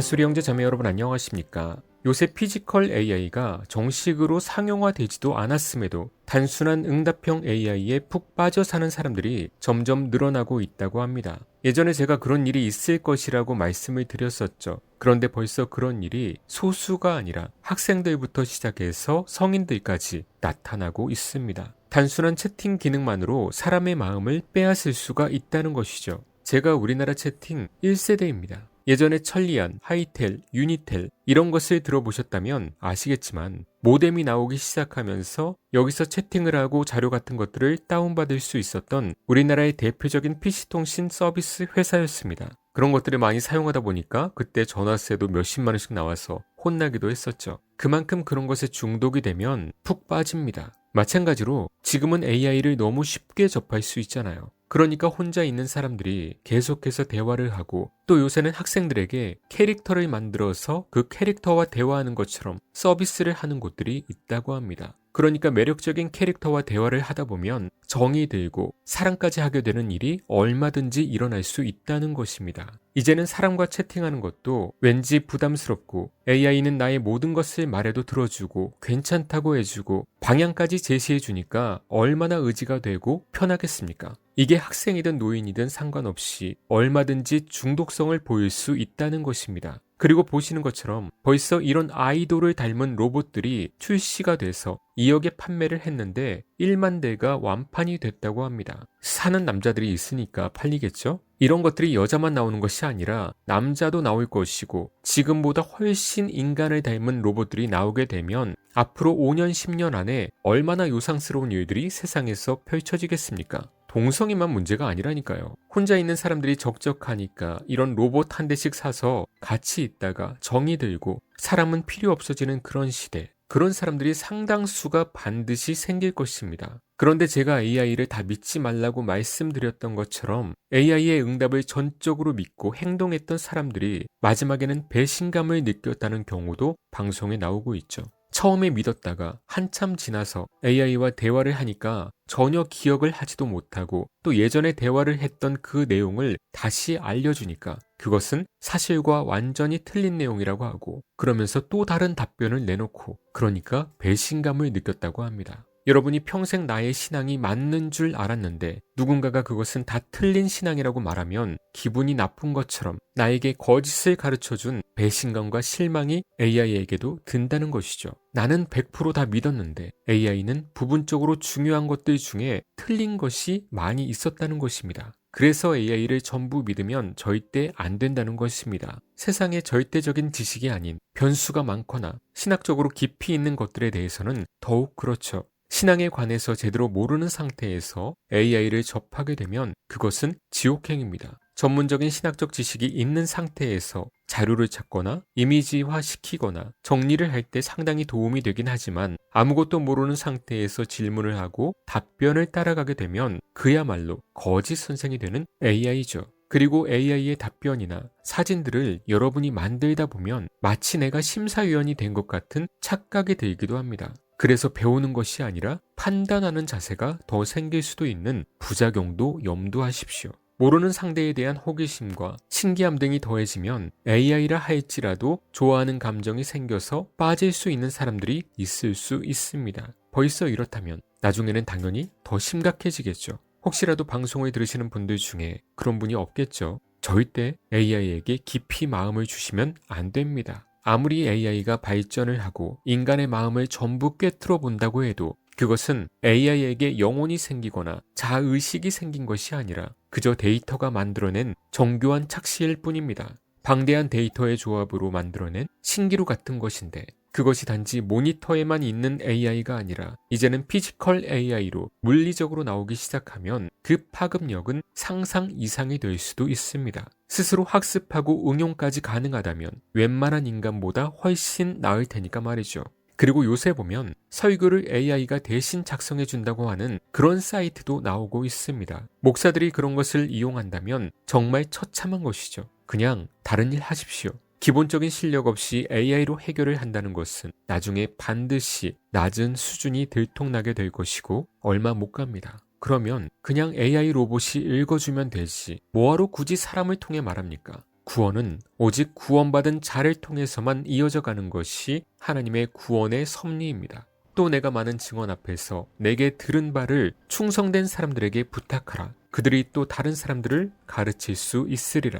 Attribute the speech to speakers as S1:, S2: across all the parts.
S1: 가수리 형제 자매 여러분 안녕하십니까? 요새 피지컬 AI가 정식으로 상용화되지도 않았음에도 단순한 응답형 AI에 푹 빠져 사는 사람들이 점점 늘어나고 있다고 합니다. 예전에 제가 그런 일이 있을 것이라고 말씀을 드렸었죠. 그런데 벌써 그런 일이 소수가 아니라 학생들부터 시작해서 성인들까지 나타나고 있습니다. 단순한 채팅 기능만으로 사람의 마음을 빼앗을 수가 있다는 것이죠. 제가 우리나라 채팅 1세대입니다. 예전에 천리안, 하이텔, 유니텔 이런 것을 들어보셨다면 아시겠지만 모뎀이 나오기 시작하면서 여기서 채팅을 하고 자료 같은 것들을 다운받을 수 있었던 우리나라의 대표적인 PC통신 서비스 회사였습니다. 그런 것들을 많이 사용하다 보니까 그때 전화세도 몇십만 원씩 나와서 혼나기도 했었죠. 그만큼 그런 것에 중독이 되면 푹 빠집니다. 마찬가지로 지금은 AI를 너무 쉽게 접할 수 있잖아요. 그러니까 혼자 있는 사람들이 계속해서 대화를 하고 또 요새는 학생들에게 캐릭터를 만들어서 그 캐릭터와 대화하는 것처럼 서비스를 하는 곳들이 있다고 합니다. 그러니까 매력적인 캐릭터와 대화를 하다 보면 정이 들고 사랑까지 하게 되는 일이 얼마든지 일어날 수 있다는 것입니다. 이제는 사람과 채팅하는 것도 왠지 부담스럽고 AI는 나의 모든 것을 말해도 들어주고 괜찮다고 해주고 방향까지 제시해주니까 얼마나 의지가 되고 편하겠습니까? 이게 학생이든 노인이든 상관없이 얼마든지 중독성을 보일 수 있다는 것입니다. 그리고 보시는 것처럼 벌써 이런 아이돌을 닮은 로봇들이 출시가 돼서 2억에 판매를 했는데 1만 대가 완판이 됐다고 합니다. 사는 남자들이 있으니까 팔리겠죠? 이런 것들이 여자만 나오는 것이 아니라 남자도 나올 것이고 지금보다 훨씬 인간을 닮은 로봇들이 나오게 되면 앞으로 5년, 10년 안에 얼마나 요상스러운 일들이 세상에서 펼쳐지겠습니까? 동성애만 문제가 아니라니까요. 혼자 있는 사람들이 적적하니까 이런 로봇 한 대씩 사서 같이 있다가 정이 들고 사람은 필요 없어지는 그런 시대. 그런 사람들이 상당수가 반드시 생길 것입니다. 그런데 제가 AI를 다 믿지 말라고 말씀드렸던 것처럼 AI의 응답을 전적으로 믿고 행동했던 사람들이 마지막에는 배신감을 느꼈다는 경우도 방송에 나오고 있죠. 처음에 믿었다가 한참 지나서 AI와 대화를 하니까 전혀 기억을 하지도 못하고 또 예전에 대화를 했던 그 내용을 다시 알려주니까 그것은 사실과 완전히 틀린 내용이라고 하고 그러면서 또 다른 답변을 내놓고 그러니까 배신감을 느꼈다고 합니다. 여러분이 평생 나의 신앙이 맞는 줄 알았는데 누군가가 그것은 다 틀린 신앙이라고 말하면 기분이 나쁜 것처럼 나에게 거짓을 가르쳐준 배신감과 실망이 AI에게도 든다는 것이죠. 나는 100% 다 믿었는데 AI는 부분적으로 중요한 것들 중에 틀린 것이 많이 있었다는 것입니다. 그래서 AI를 전부 믿으면 절대 안 된다는 것입니다. 세상에 절대적인 지식이 아닌 변수가 많거나 신학적으로 깊이 있는 것들에 대해서는 더욱 그렇죠. 신앙에 관해서 제대로 모르는 상태에서 AI를 접하게 되면 그것은 지옥행입니다. 전문적인 신학적 지식이 있는 상태에서 자료를 찾거나 이미지화 시키거나 정리를 할 때 상당히 도움이 되긴 하지만 아무것도 모르는 상태에서 질문을 하고 답변을 따라가게 되면 그야말로 거짓 선생이 되는 AI죠. 그리고 AI의 답변이나 사진들을 여러분이 만들다 보면 마치 내가 심사위원이 된 것 같은 착각이 들기도 합니다. 그래서 배우는 것이 아니라 판단하는 자세가 더 생길 수도 있는 부작용도 염두하십시오. 모르는 상대에 대한 호기심과 신기함 등이 더해지면 AI라 할지라도 좋아하는 감정이 생겨서 빠질 수 있는 사람들이 있을 수 있습니다. 벌써 이렇다면 나중에는 당연히 더 심각해지겠죠. 혹시라도 방송을 들으시는 분들 중에 그런 분이 없겠죠. 절대 AI에게 깊이 마음을 주시면 안 됩니다. 아무리 AI가 발전을 하고 인간의 마음을 전부 꿰뚫어 본다고 해도 그것은 AI에게 영혼이 생기거나 자의식이 생긴 것이 아니라 그저 데이터가 만들어낸 정교한 착시일 뿐입니다. 방대한 데이터의 조합으로 만들어낸 신기루 같은 것인데 그것이 단지 모니터에만 있는 AI가 아니라 이제는 피지컬 AI로 물리적으로 나오기 시작하면 그 파급력은 상상 이상이 될 수도 있습니다. 스스로 학습하고 응용까지 가능하다면 웬만한 인간보다 훨씬 나을 테니까 말이죠. 그리고 요새 보면 설교를 AI가 대신 작성해준다고 하는 그런 사이트도 나오고 있습니다. 목사들이 그런 것을 이용한다면 정말 처참한 것이죠. 그냥 다른 일 하십시오. 기본적인 실력 없이 AI로 해결을 한다는 것은 나중에 반드시 낮은 수준이 들통나게 될 것이고 얼마 못 갑니다. 그러면 그냥 AI 로봇이 읽어주면 되지 뭐하러 굳이 사람을 통해 말합니까? 구원은 오직 구원받은 자를 통해서만 이어져 가는 것이 하나님의 구원의 섭리입니다. 또 내가 많은 증언 앞에서 내게 들은 바를 충성된 사람들에게 부탁하라. 그들이 또 다른 사람들을 가르칠 수 있으리라.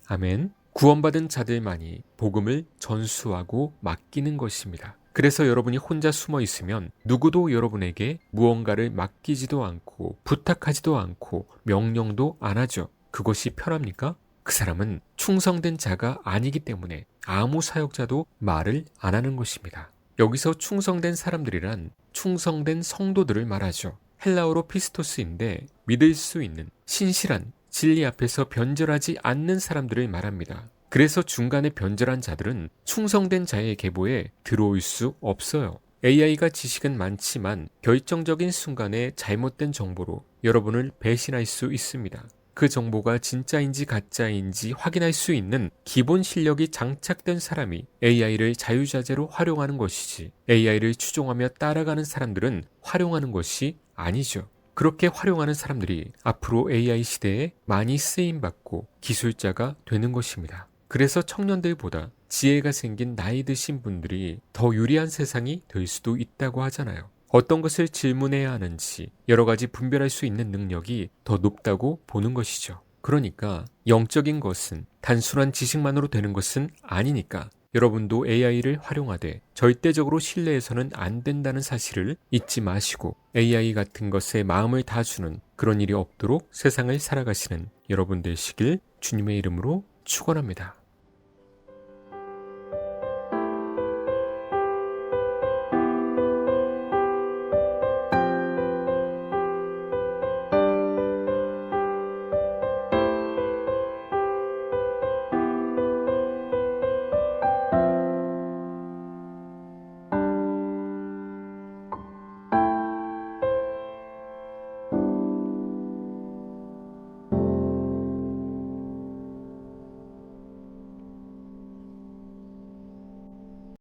S1: 아멘. 구원받은 자들만이 복음을 전수하고 맡기는 것입니다. 그래서 여러분이 혼자 숨어 있으면 누구도 여러분에게 무언가를 맡기지도 않고 부탁하지도 않고 명령도 안 하죠. 그것이 편합니까? 그 사람은 충성된 자가 아니기 때문에 아무 사역자도 말을 안 하는 것입니다. 여기서 충성된 사람들이란 충성된 성도들을 말하죠. 헬라어로 피스토스인데 믿을 수 있는 신실한 진리 앞에서 변절하지 않는 사람들을 말합니다. 그래서 중간에 변절한 자들은 충성된 자의 계보에 들어올 수 없어요. AI가 지식은 많지만 결정적인 순간에 잘못된 정보로 여러분을 배신할 수 있습니다. 그 정보가 진짜인지 가짜인지 확인할 수 있는 기본 실력이 장착된 사람이 AI를 자유자재로 활용하는 것이지 AI를 추종하며 따라가는 사람들은 활용하는 것이 아니죠. 그렇게 활용하는 사람들이 앞으로 AI 시대에 많이 쓰임받고 기술자가 되는 것입니다. 그래서 청년들보다 지혜가 생긴 나이 드신 분들이 더 유리한 세상이 될 수도 있다고 하잖아요. 어떤 것을 질문해야 하는지 여러 가지 분별할 수 있는 능력이 더 높다고 보는 것이죠. 그러니까 영적인 것은 단순한 지식만으로 되는 것은 아니니까 여러분도 AI를 활용하되 절대적으로 신뢰해서는 안 된다는 사실을 잊지 마시고 AI 같은 것에 마음을 다 주는 그런 일이 없도록 세상을 살아가시는 여러분 되시길 주님의 이름으로 축원합니다.